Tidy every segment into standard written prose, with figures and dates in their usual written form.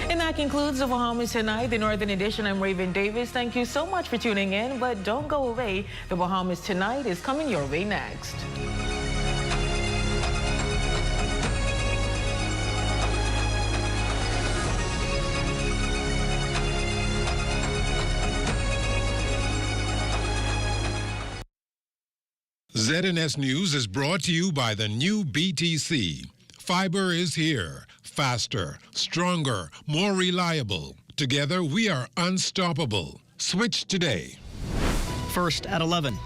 And that concludes the Bahamas Tonight, the Northern Edition. I'm Raven Davis. Thank you so much for tuning in, but don't go away. The Bahamas Tonight is coming your way next. ZNS News is brought to you by the new BTC. Fiber is here. Faster, stronger, more reliable. Together, we are unstoppable. Switch today. First at 11.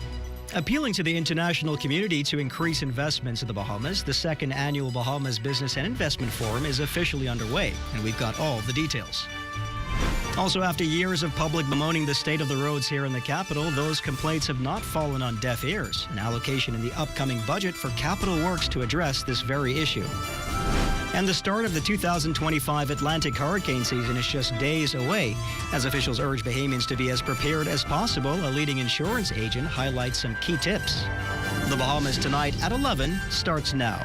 Appealing to the international community to increase investments in the Bahamas, the second annual Bahamas Business and Investment Forum is officially underway, and we've got all the details. Also, after years of public bemoaning the state of the roads here in the capital, those complaints have not fallen on deaf ears. An allocation in the upcoming budget for capital works to address this very issue. And the start of the 2025 Atlantic hurricane season is just days away. As officials urge Bahamians to be as prepared as possible, a leading insurance agent highlights some key tips. The Bahamas Tonight at 11 starts now.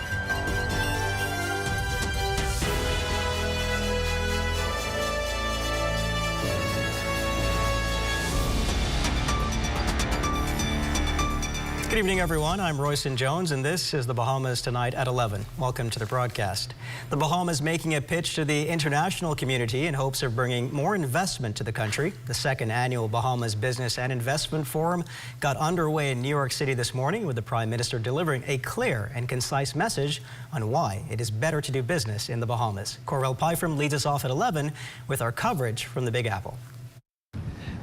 Good evening, everyone. I'm Royson Jones, and this is the Bahamas Tonight at 11. Welcome to the broadcast. The Bahamas making a pitch to the international community in hopes of bringing more investment to the country. The second annual Bahamas Business and Investment Forum got underway in New York City this morning, with the Prime Minister delivering a clear and concise message on why it is better to do business in the Bahamas. Corvell Pyfrom leads us off at 11 with our coverage from the Big Apple.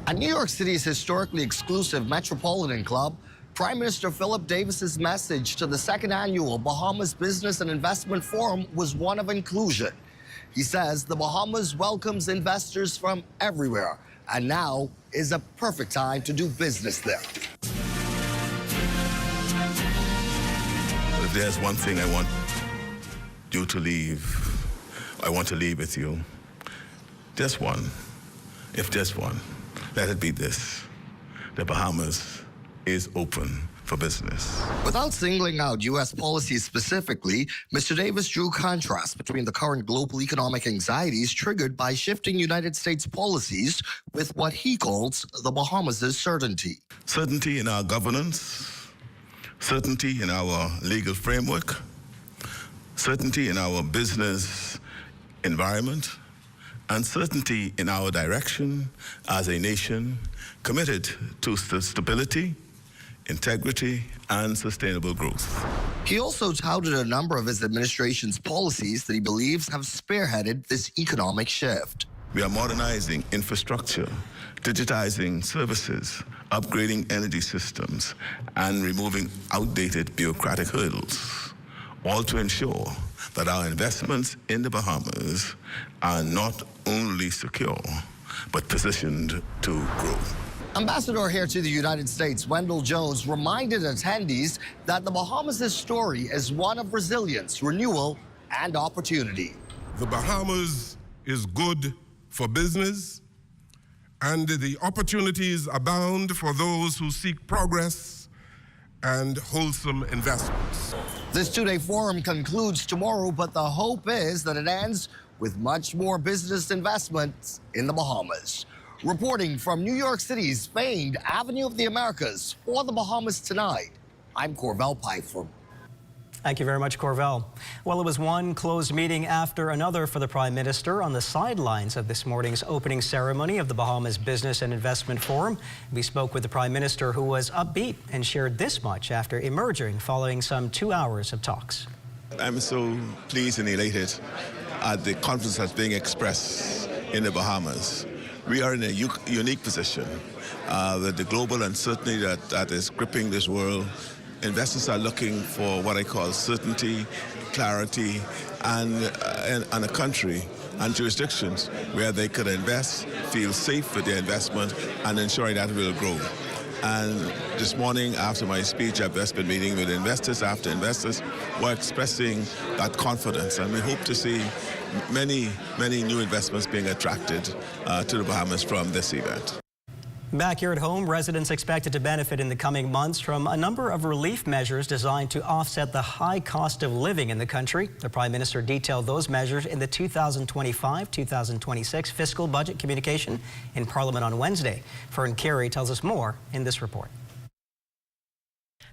At New York City's historically exclusive Metropolitan Club, Prime Minister Philip Davis's message to the second annual Bahamas Business and Investment Forum was one of inclusion. He says the Bahamas welcomes investors from everywhere, and now is a perfect time to do business there. If there's one thing I want you to leave, I want to leave with you. Just one. If just one, let it be this. The Bahamas is open for business. Without singling out U.S. policies specifically, Mr. Davis drew contrast between the current global economic anxieties triggered by shifting United States policies with what he calls the Bahamas' certainty. Certainty in our governance, certainty in our legal framework, certainty in our business environment, and certainty in our direction as a nation committed to stability, integrity, and sustainable growth. He also touted a number of his administration's policies that he believes have spearheaded this economic shift. We are modernizing infrastructure, digitizing services, upgrading energy systems, and removing outdated bureaucratic hurdles, all to ensure that our investments in the Bahamas are not only secure, but positioned to grow. Ambassador here to the United States, Wendell Jones, reminded attendees that the Bahamas' story is one of resilience, renewal, and opportunity. The Bahamas is good for business, and the opportunities abound for those who seek progress and wholesome investments. This two-day forum concludes tomorrow, but the hope is that it ends with much more business investments in the Bahamas. Reporting from New York City's famed Avenue of the Americas for the Bahamas Tonight, I'm Corvell Pyfrom. Thank you very much, Corvell. Well, it was one closed meeting after another for the Prime Minister on the sidelines of this morning's opening ceremony of the Bahamas Business and Investment Forum. We spoke with the Prime Minister, who was upbeat and shared this much after emerging following some 2 hours of talks. I'm so pleased and elated at the confidence that's being expressed in the Bahamas. We are in a unique position with the global uncertainty that is gripping this world. Investors are looking for what I call certainty, clarity, and a country and jurisdictions where they could invest, feel safe with their investment, and ensuring that it will grow. And this morning, after my speech, I've just been meeting with investors after investors who are expressing that confidence. And we hope to see many, many new investments being attracted to the Bahamas from this event. Back here at home, residents expected to benefit in the coming months from a number of relief measures designed to offset the high cost of living in the country. The Prime Minister detailed those measures in the 2025-2026 fiscal budget communication in Parliament on Wednesday. Fern Carey tells us more in this report.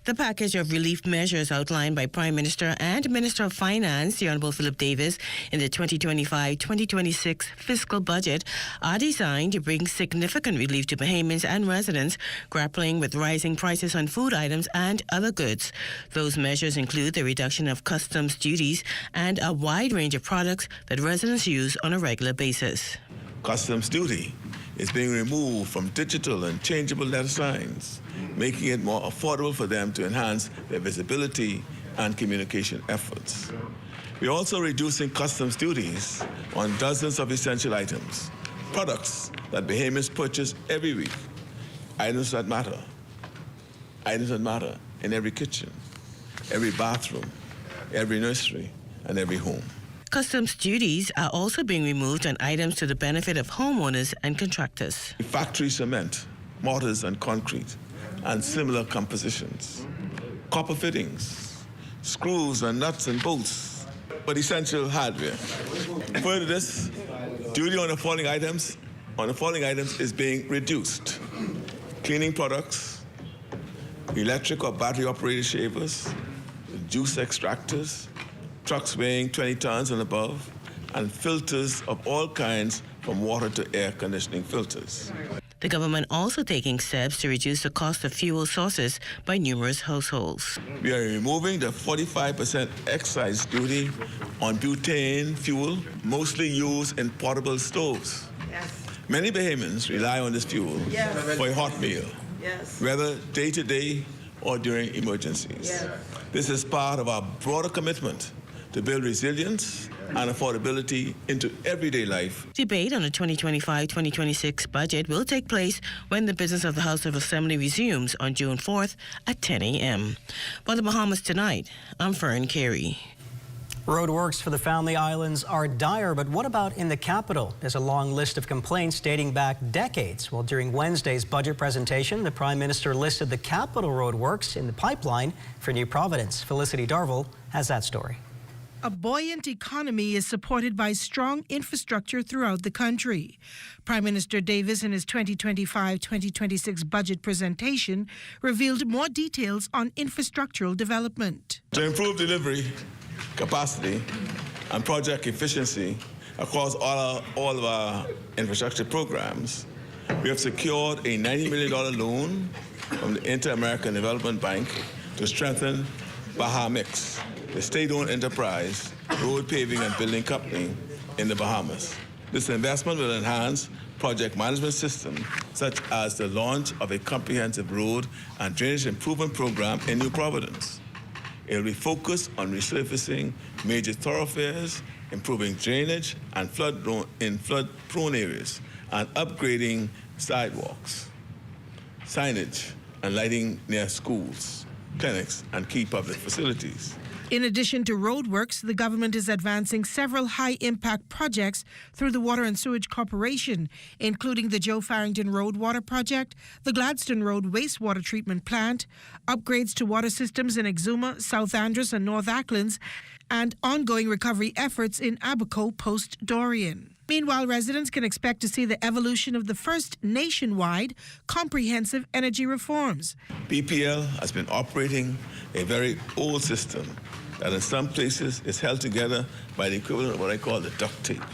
The package of relief measures outlined by Prime Minister and Minister of Finance, the Honourable Philip Davis, in the 2025-2026 fiscal budget are designed to bring significant relief to Bahamians and residents grappling with rising prices on food items and other goods. Those measures include the reduction of customs duties and a wide range of products that residents use on a regular basis. Customs duty is being removed from digital and changeable letter signs, making it more affordable for them to enhance their visibility and communication efforts. We're also reducing customs duties on dozens of essential items, products that Bahamians purchase every week, items that matter in every kitchen, every bathroom, every nursery, and every home. Customs duties are also being removed on items to the benefit of homeowners and contractors. Factory cement, mortars and concrete, and similar compositions. Copper fittings, screws and nuts and bolts, but essential hardware. Further this, duty on the following items is being reduced. Cleaning products, electric or battery operated shavers, juice extractors, trucks weighing 20 tons and above, and filters of all kinds from water to air conditioning filters. The government also taking steps to reduce the cost of fuel sources by numerous households. We are removing the 45% excise duty on butane fuel, mostly used in portable stoves. Yes. Many Bahamians rely on this fuel for a hot meal, whether day-to-day or during emergencies. Yes. This is part of our broader commitment to build resilience and affordability into everyday life. Debate on the 2025-2026 budget will take place when the business of the House of Assembly resumes on June 4th at 10 a.m. For the Bahamas Tonight, I'm Fern Carey. Roadworks for the Family Islands are dire, but what about in the capital? There's a long list of complaints dating back decades. Well, during Wednesday's budget presentation, the Prime Minister listed the capital roadworks in the pipeline for New Providence. Felicity Darville has that story. A buoyant economy is supported by strong infrastructure throughout the country. Prime Minister Davis, in his 2025-2026 budget presentation, revealed more details on infrastructural development. To improve delivery, capacity, and project efficiency across all of our infrastructure programs, we have secured a $90 million loan from the Inter-American Development Bank to strengthen Bahamas, the state-owned enterprise, road paving and building company in the Bahamas. This investment will enhance project management systems, such as the launch of a comprehensive road and drainage improvement program in New Providence. It will be focused on resurfacing major thoroughfares, improving drainage and flood-prone areas, and upgrading sidewalks, signage, and lighting near schools, clinics, and key public facilities. In addition to roadworks, the government is advancing several high-impact projects through the Water and Sewage Corporation, including the Joe Farrington Road Water Project, the Gladstone Road Wastewater Treatment Plant, upgrades to water systems in Exuma, South Andros and North Acklands, and ongoing recovery efforts in Abaco post-Dorian. Meanwhile, residents can expect to see the evolution of the first nationwide comprehensive energy reforms. BPL has been operating a very old system that in some places is held together by the equivalent of what I call the duct tape.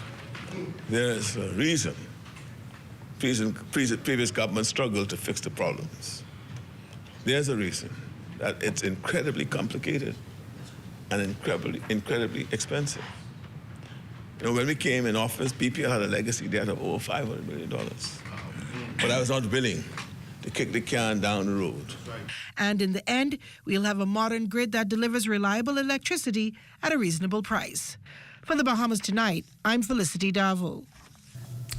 There's a reason previous governments struggled to fix the problems. There's a reason that it's incredibly complicated and incredibly expensive. You know, when we came in office, BPL had a legacy debt of over $500 million. But I was not willing to kick the can down the road. And in the end, we'll have a modern grid that delivers reliable electricity at a reasonable price. For the Bahamas Tonight, I'm Felicity Darville.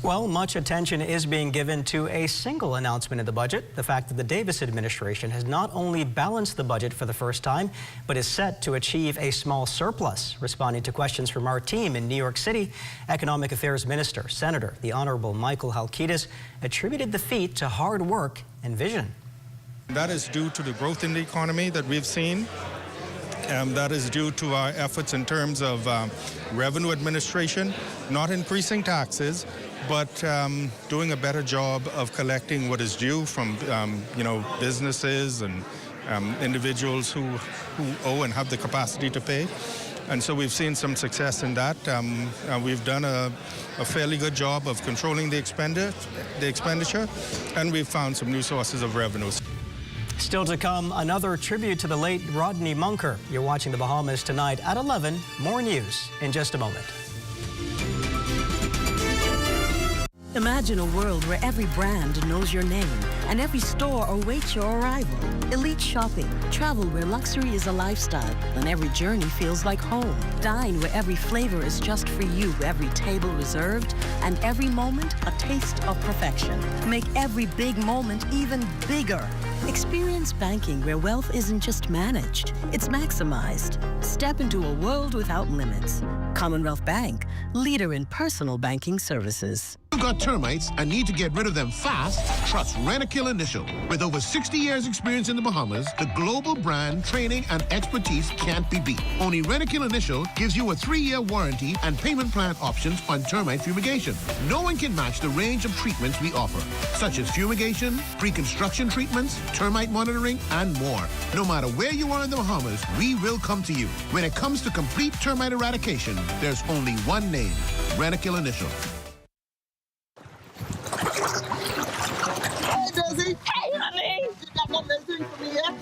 Well, much attention is being given to a single announcement in the budget, the fact that the Davis administration has not only balanced the budget for the first time, but is set to achieve a small surplus. Responding to questions from our team in New York City, Economic Affairs Minister, Senator, the Honorable Michael Halkitis, attributed the feat to hard work and vision. That is due to the growth in the economy that we've seen. That is due to our efforts in terms of revenue administration, not increasing taxes, but doing a better job of collecting what is due from businesses and individuals who owe and have the capacity to pay. And so we've seen some success in that. We've done a fairly good job of controlling the expenditure, and we've found some new sources of revenues. Still to come, another tribute to the late Rodney Munker. You're watching the Bahamas Tonight at 11. More news in just a moment. Imagine a world where every brand knows your name and every store awaits your arrival. Elite shopping, travel where luxury is a lifestyle and every journey feels like home. Dine where every flavor is just for you, every table reserved, and every moment a taste of perfection. Make every big moment even bigger. Experience banking where wealth isn't just managed, it's maximized. Step into a world without limits. Commonwealth Bank, leader in personal banking services. You've got termites and need to get rid of them fast? Trust Rentokil Initial. With over 60 years experience in the Bahamas, the global brand, training, and expertise can't be beat. Only Rentokil Initial gives you a 3-year warranty and payment plan options on termite fumigation. No one can match the range of treatments we offer, such as fumigation, pre-construction treatments, termite monitoring, and more. No matter where you are in the Bahamas, we will come to you. When it comes to complete termite eradication, there's only one name, Rentokil Initial. Hey, honey, you got one less thing for me yet?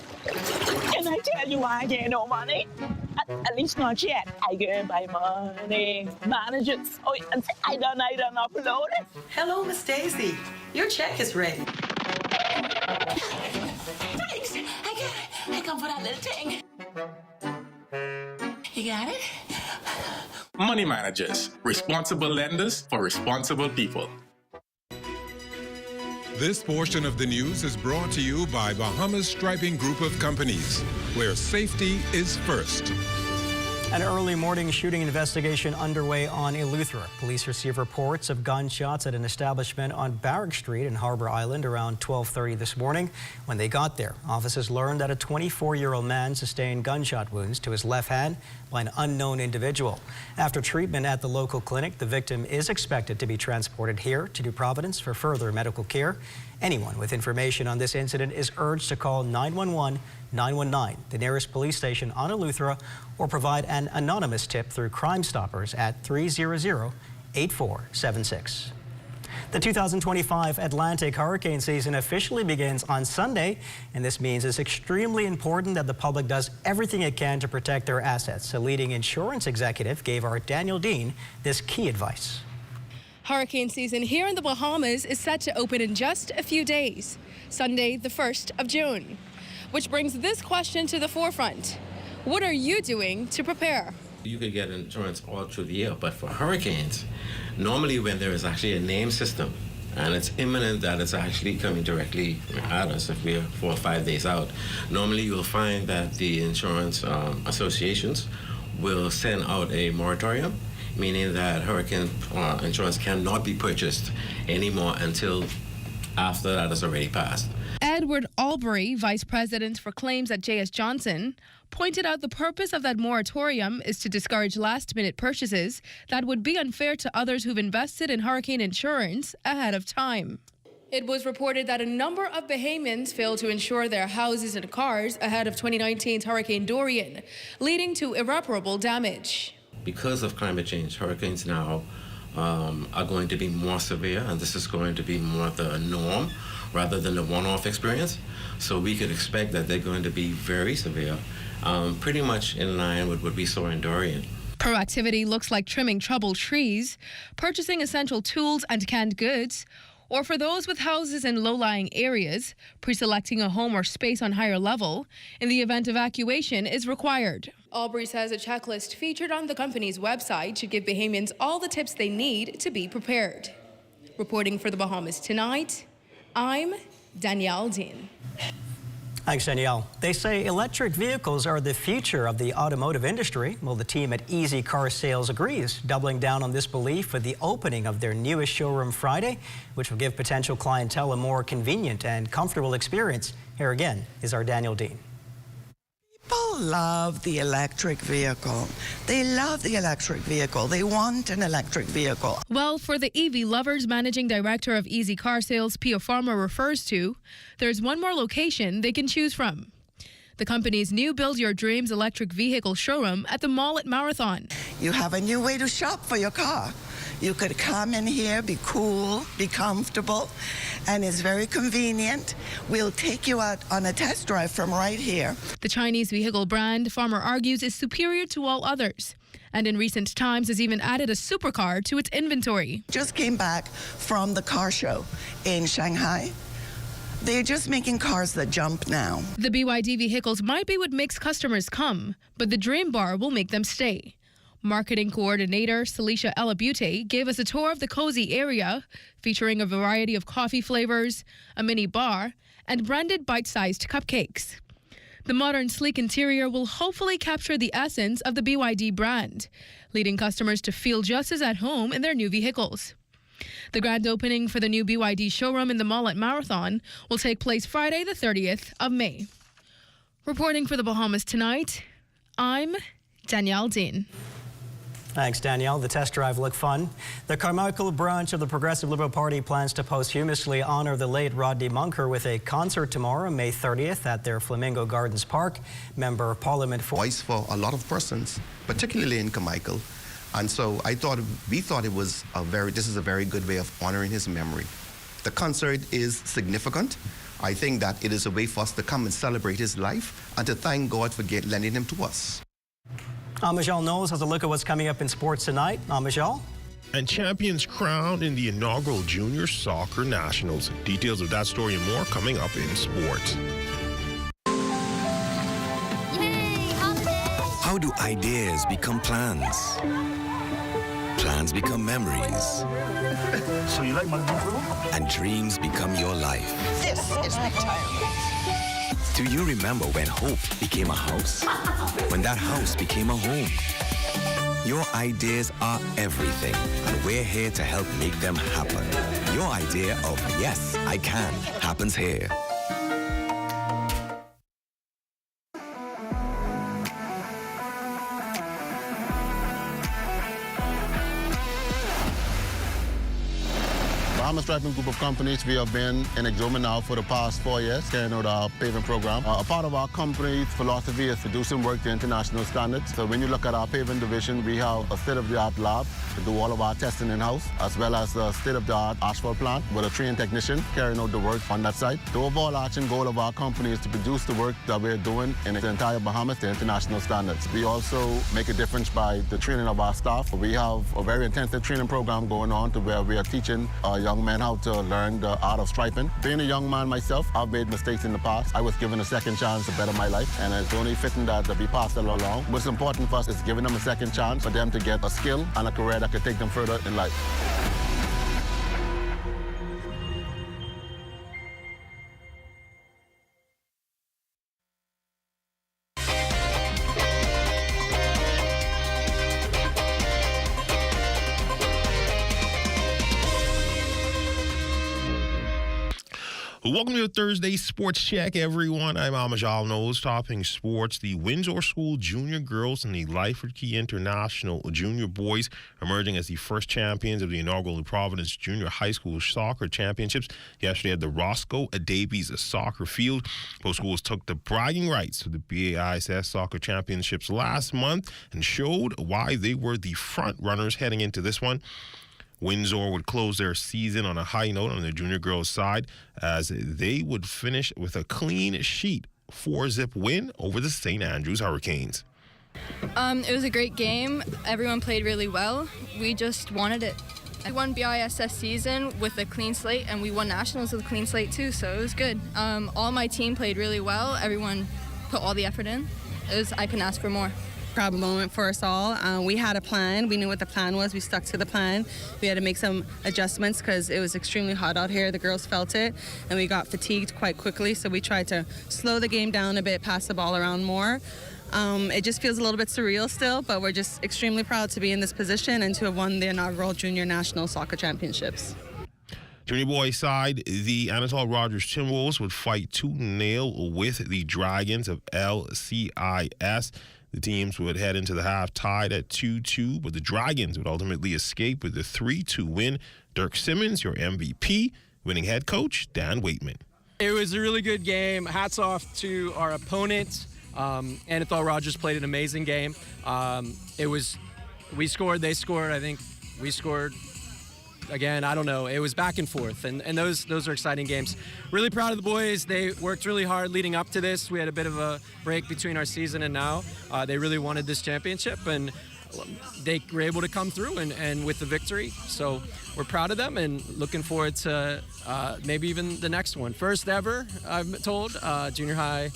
Can I tell you why I get no money? At least not yet. I get my money. Managers. Oh, and I done upload it. Hello, Miss Daisy. Your check is ready. Thanks. I come for that little thing. You got it? Money managers, responsible lenders for responsible people. This portion of the news is brought to you by Bahamas Striping Group of Companies, where safety is first. An early morning shooting investigation underway on Eleuthera. Police received reports of gunshots at an establishment on Barrack Street in Harbor Island around 12:30 this morning. When they got there, officers learned that a 24-year-old man sustained gunshot wounds to his left hand by an unknown individual. After treatment at the local clinic, the victim is expected to be transported here to New Providence for further medical care. Anyone with information on this incident is urged to call 911-919, the nearest police station on Eleuthera, or provide an anonymous tip through Crime Stoppers at 300-8476. The 2025 Atlantic hurricane season officially begins on Sunday, and this means it's extremely important that the public does everything it can to protect their assets. A leading insurance executive gave our Daniel Dean this key advice. Hurricane season here in the Bahamas is set to open in just a few days, Sunday, the 1st of June. Which brings this question to the forefront. What are you doing to prepare? You could get insurance all through the year, but for hurricanes, normally when there is actually a name system and it's imminent that it's actually coming directly at us if we're 4 or 5 days out, normally you'll find that the insurance associations will send out a moratorium, meaning that hurricane insurance cannot be purchased anymore until after that has already passed. Edward Albury, Vice President for Claims at J.S. Johnson, pointed out the purpose of that moratorium is to discourage last-minute purchases that would be unfair to others who've invested in hurricane insurance ahead of time. It was reported that a number of Bahamians failed to insure their houses and cars ahead of 2019's Hurricane Dorian, leading to irreparable damage. Because of climate change, hurricanes now are going to be more severe, and this is going to be more the norm rather than the one-off experience. So we could expect that they're going to be very severe, pretty much in line with what we saw in Dorian. Proactivity looks like trimming troubled trees, purchasing essential tools and canned goods, or for those with houses in low-lying areas, pre-selecting a home or space on higher level in the event evacuation is required. Albury says a checklist featured on the company's website should give Bahamians all the tips they need to be prepared. Reporting for the Bahamas Tonight, I'm Danielle Dean. Thanks, Danielle. They say electric vehicles are the future of the automotive industry. Well, the team at Easy Car Sales agrees, doubling down on this belief with the opening of their newest showroom Friday, which will give potential clientele a more convenient and comfortable experience. Here again is our Daniel Dean. People love the electric vehicle. They love the electric vehicle. They want an electric vehicle. Well, for the EV lovers, Managing Director of Easy Car Sales, Pia Farmer, refers to, there's one more location they can choose from. The company's new Build Your Dreams electric vehicle showroom at the Mall at Marathon. You have a new way to shop for your car. You could come in here, be cool, be comfortable, and it's very convenient. We'll take you out on a test drive from right here. The Chinese vehicle brand, Farmer argues, is superior to all others, and in recent times has even added a supercar to its inventory. Just came back from the car show in Shanghai. They're just making cars that jump now. The BYD vehicles might be what makes customers come, but the Dream Bar will make them stay. Marketing coordinator Celicia Elabute gave us a tour of the cozy area, featuring a variety of coffee flavors, a mini bar, and branded bite-sized cupcakes. The modern, sleek interior will hopefully capture the essence of the BYD brand, leading customers to feel just as at home in their new vehicles. The grand opening for the new BYD showroom in the Mall at Marathon will take place Friday, the 30th of May. Reporting for the Bahamas Tonight, I'm Danielle Dean. Thanks, Danielle. The test drive looked fun. The Carmichael branch of the Progressive Liberal Party plans to posthumously honor the late Rodney Munker with a concert tomorrow, May 30th, at their Flamingo Gardens Park. Member of Parliament for voice for a lot of persons, particularly in Carmichael. And so we thought this is a very good way of honoring his memory. The concert is significant. I think that it is a way for us to come and celebrate his life and to thank God for lending him to us. Amajal Knowles has a look at what's coming up in sports tonight. Amajal? And champions crowned in the inaugural Junior Soccer Nationals. Details of that story and more coming up in sports. How do ideas become plans? Plans become memories. So you like my new room? And dreams become your life. This is my time. Do you remember when hope became a house? When that house became a home? Your ideas are everything, and we're here to help make them happen. Your idea of yes, I can happens here. Bahamas Striping Group of Companies, we have been in Exoma now for the past 4 years, carrying out our paving program. A part of our company's philosophy is to do some work to international standards. So when you look at our paving division, we have a state-of-the-art lab to do all of our testing in-house, as well as a state-of-the-art asphalt plant with a trained technician carrying out the work on that site. The overarching goal of our company is to produce the work that we're doing in the entire Bahamas to international standards. We also make a difference by the training of our staff. We have a very intensive training program going on to where we are teaching young men how to learn the art of striping. Being a young man myself, I've made mistakes in the past. I was given a second chance to better my life, and it's only fitting that we pass that along. What's important for us is giving them a second chance for them to get a skill and a career that could take them further in life. Welcome to the Thursday Sports Check, everyone. I'm Amajal Knowles, topping sports. The Windsor School Junior Girls and the Lyford Key International Junior Boys emerging as the first champions of the inaugural Providence Junior High School Soccer Championships yesterday at the Roscoe Davies Soccer Field. Both schools took the bragging rights to the BAISS Soccer Championships last month and showed why they were the front runners heading into this one. Windsor would close their season on a high note on the junior girls' side as they would finish with a clean sheet 4-0 win over the St. Andrews Hurricanes. It was a great game. Everyone played really well. We just wanted it. I won BISS season with a clean slate, and we won nationals with a clean slate too, so it was good. All my team played really well. Everyone put all the effort in. I couldn't ask for more. proud moment for us all. We had a plan. We knew what the plan was. We stuck to the plan. We had to make some adjustments because it was extremely hot out here. The girls felt it, and we got fatigued quite quickly. So we tried to slow the game down a bit, pass the ball around more. It just feels a little bit surreal still, but we're just extremely proud to be in this position and to have won the inaugural Junior National Soccer Championships. Junior boys side, the Anatole Rogers Timberwolves would fight 2-0 with the Dragons of LCIS. The teams would head into the half tied at 2-2, but the Dragons would ultimately escape with a 3-2 win. Dirk Simmons, your MVP, winning head coach Dan Waitman. It was a really good game. Hats off to our opponent. Anatole Rogers played an amazing game. We scored, they scored. I think we scored. Again, I don't know. It was back and forth, and those are exciting games. Really proud of the boys. They worked really hard leading up to this. We had a bit of a break between our season and now. They really wanted this championship, and they were able to come through and with the victory. So we're proud of them and looking forward to maybe even the next one. First ever, I'm told, junior high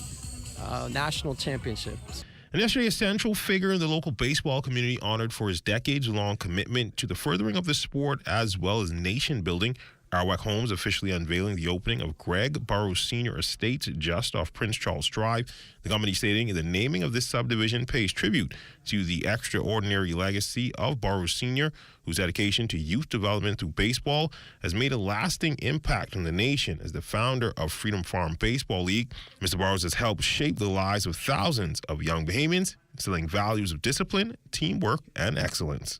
national championships. And yesterday, a central figure in the local baseball community honored for his decades-long commitment to the furthering of the sport as well as nation building. Arwack Homes officially unveiling the opening of Greg Burrows Sr. Estates just off Prince Charles Drive. The company stating the naming of this subdivision pays tribute to the extraordinary legacy of Burrows Sr., whose dedication to youth development through baseball has made a lasting impact on the nation. As the founder of Freedom Farm Baseball League, Mr. Burrows has helped shape the lives of thousands of young Bahamians, instilling values of discipline, teamwork, and excellence.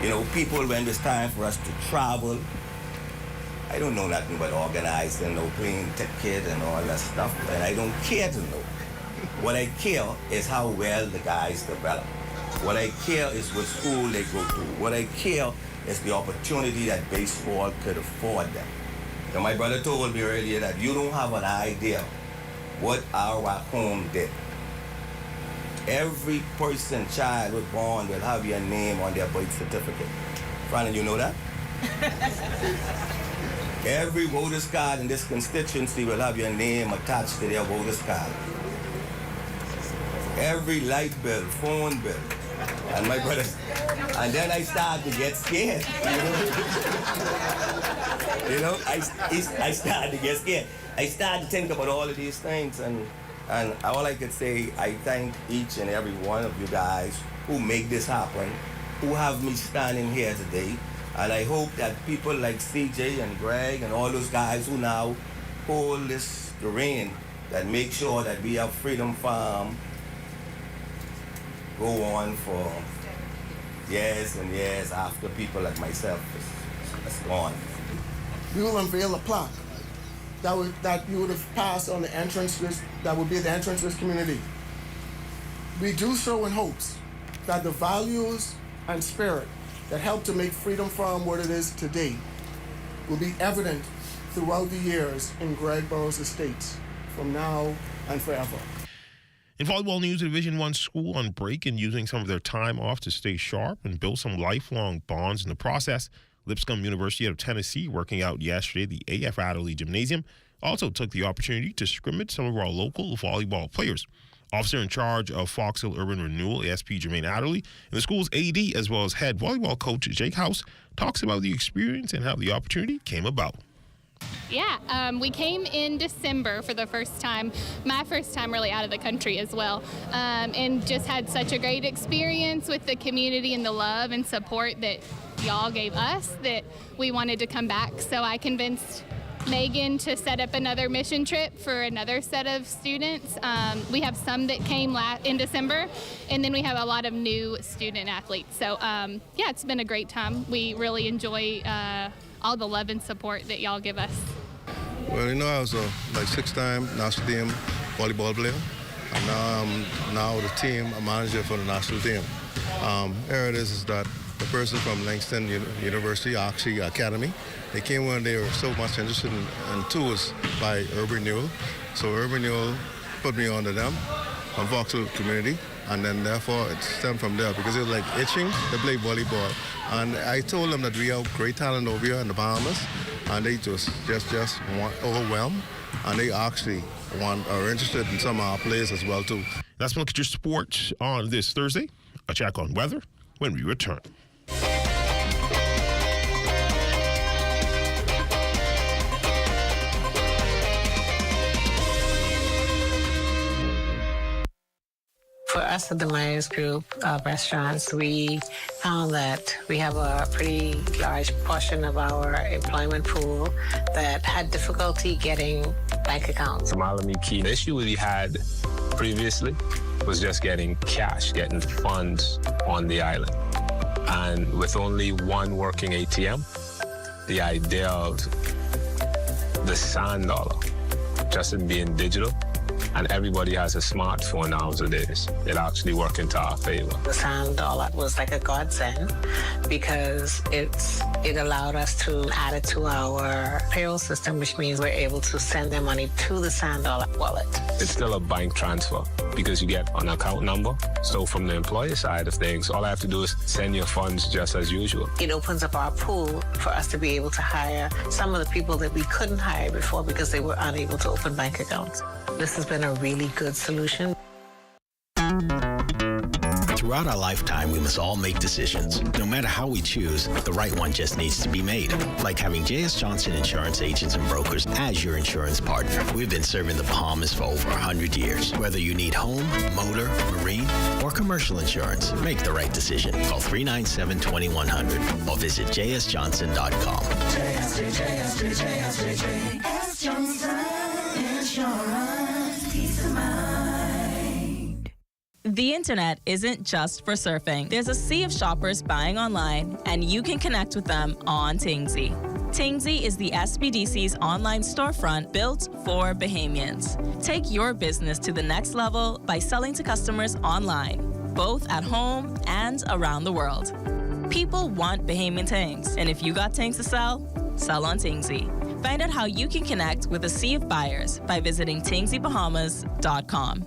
You know, people, when it's time for us to travel, I don't know nothing but organizing, plane ticket and all that stuff, and I don't care to know. What I care is how well the guys develop. What I care is what school they go to. What I care is the opportunity that baseball could afford them. Now, my brother told me earlier that you don't have an idea what our home did. Every person, child was born will have your name on their birth certificate. Brandon, you know that? Every voter's card in this constituency will have your name attached to their voter's card. Every light bill, phone bill. And my brother, and then I started to get scared. I started to get scared. I started to think about all of these things, and all I could say, I thank each and every one of you guys who make this happen, who have me standing here today. And I hope that people like CJ and Greg and all those guys who now hold this reign, that make sure that we have Freedom Farm go on for years and years after people like myself is gone. We will unveil a plaque that you would have passed on the entrance list, that would be the entrance list community. We do so in hopes that the values and spirit that helped to make Freedom Farm what it is today will be evident throughout the years in Greg Burrows Estates, from now and forever. In volleyball news, Division I school on break and using some of their time off to stay sharp and build some lifelong bonds in the process. Lipscomb University out of Tennessee, working out yesterday, the AF Adderley Gymnasium, also took the opportunity to scrimmage some of our local volleyball players. Officer in charge of Fox Hill Urban Renewal, ASP Jermaine Adderley, and the school's AD, as well as head volleyball coach Jake House, talks about the experience and how the opportunity came about. Yeah, we came in December for the first time, my first time really out of the country as well, and just had such a great experience with the community and the love and support that y'all gave us that we wanted to come back. So I convinced Megan to set up another mission trip for another set of students. We have some that came in December, and then we have a lot of new student athletes. So yeah, it's been a great time. We really enjoy all the love and support that y'all give us. Well, I was a six-time national team volleyball player, and now the team, a manager for the national team. Here it is that the person from Langston University, actually Academy, they came when they were so much interested in tours by Urban Renewal. So Urban Renewal put me onto them from Vauxhall community, and then therefore it stemmed from there because it was like itching to play volleyball. And I told them that we have great talent over here in the Bahamas, and they just overwhelmed, and they actually are interested in some of our players as well too. Let's look at your sports on this Thursday. A check on weather when we return. For us at the Myers Group of restaurants, we found that we have a pretty large portion of our employment pool that had difficulty getting bank accounts. The issue we had previously was just getting cash, getting funds on the island. And with only one working ATM, the idea of the sand dollar, just in being digital, and everybody has a smartphone nowadays, it actually worked into our favor. The sand dollar was like a godsend because it allowed us to add it to our payroll system, which means we're able to send their money to the sand dollar wallet. It's still a bank transfer because you get an account number. So from the employer side of things, all I have to do is send your funds just as usual. It opens up our pool for us to be able to hire some of the people that we couldn't hire before because they were unable to open bank accounts. This has been a really good solution. Throughout our lifetime, we must all make decisions. No matter how we choose, the right one just needs to be made. Like having J.S. Johnson Insurance Agents and Brokers as your insurance partner. We've been serving the Bahamas for over 100 years. Whether you need home, motor, marine, or commercial insurance, make the right decision. Call 397-2100 or visit jsjohnson.com. J.S. Johnson Insurance. Peace of mind. The internet isn't just for surfing. There's a sea of shoppers buying online, and you can connect with them on Tingsy. Tingsy is the SBDC's online storefront built for Bahamians. Take your business to the next level by selling to customers online, both at home and around the world. People want Bahamian things, and if you got things to sell, sell on Tingsy. Find out how you can connect with a sea of buyers by visiting tingsybahamas.com.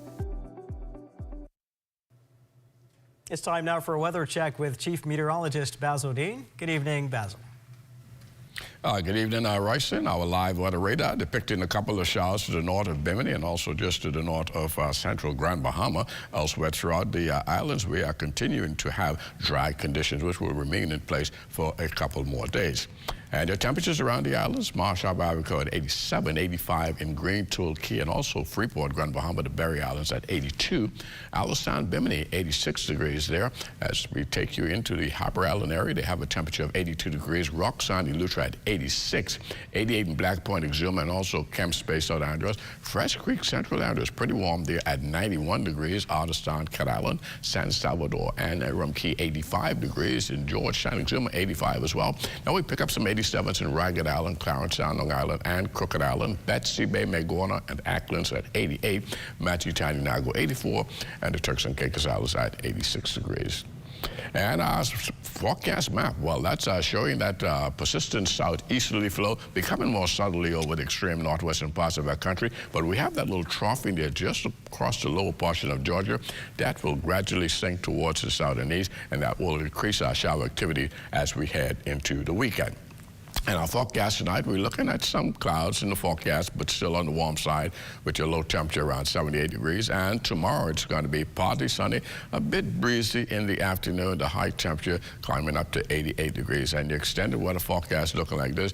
It's time now for a weather check with Chief Meteorologist Basil Dean. Good evening, Basil. Good evening, Royston. Our live weather radar depicting a couple of showers to the north of Bimini and also just to the north of central Grand Bahama. Elsewhere throughout the islands, we are continuing to have dry conditions, which will remain in place for a couple more days. And the temperatures around the islands, Marshall Barbacoa at 87, 85 in Green, Tool Key, and also Freeport, Grand Bahama, the Berry Islands at 82. Allenstown, Bimini, 86 degrees there. As we take you into the Harper Island area, they have a temperature of 82 degrees. Roxanne, Eleuthera at 86, 88 in Black Point, Exuma, and also Kemps Bay, South Andros. Fresh Creek, Central Andros, pretty warm there at 91 degrees. Artistan, Cat Island, San Salvador, and Rum Key, 85 degrees. In Georgetown, Exuma, 85 as well. Now we pick up some 87s in Ragged Island, Clarence Sound, Long Island, and Crooked Island. Betsy Bay, Magona, and Acklands at 88. Matthew, Taninago, 84. And the Turks and Caicos Islands at 86 degrees. And our forecast map, well, that's showing that persistent southeasterly flow becoming more southerly over the extreme northwestern parts of our country. But we have that little trough in there just across the lower portion of Georgia. That will gradually sink towards the south and east, and that will increase our shower activity as we head into the weekend. And our forecast tonight, we're looking at some clouds in the forecast, but still on the warm side with your low temperature around 78 degrees. And tomorrow it's going to be partly sunny, a bit breezy in the afternoon, the high temperature climbing up to 88 degrees. And the extended weather forecast looking like this,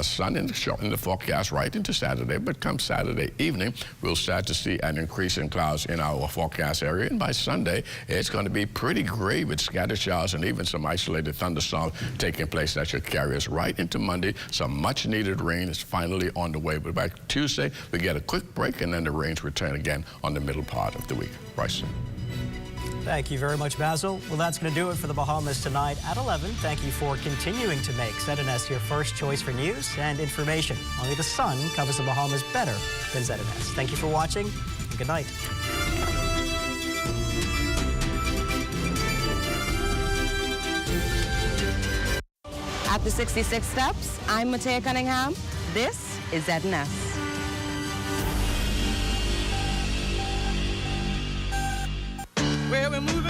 sun in the forecast right into Saturday, but come Saturday evening, we'll start to see an increase in clouds in our forecast area. And by Sunday, it's going to be pretty gray with scattered showers and even some isolated thunderstorms taking place that should carry us right into Monday. Some much needed rain is finally on the way, but by Tuesday we get a quick break and then the rains return again on the middle part of the week. Bryson. Thank you very much, Basil. Well, that's going to do it for the Bahamas Tonight at 11. Thank you for continuing to make ZNS your first choice for news and information. Only the sun covers the Bahamas better than ZNS. Thank you for watching, and good night. After 66 steps, I'm Matea Cunningham. This is ZNS. Where we move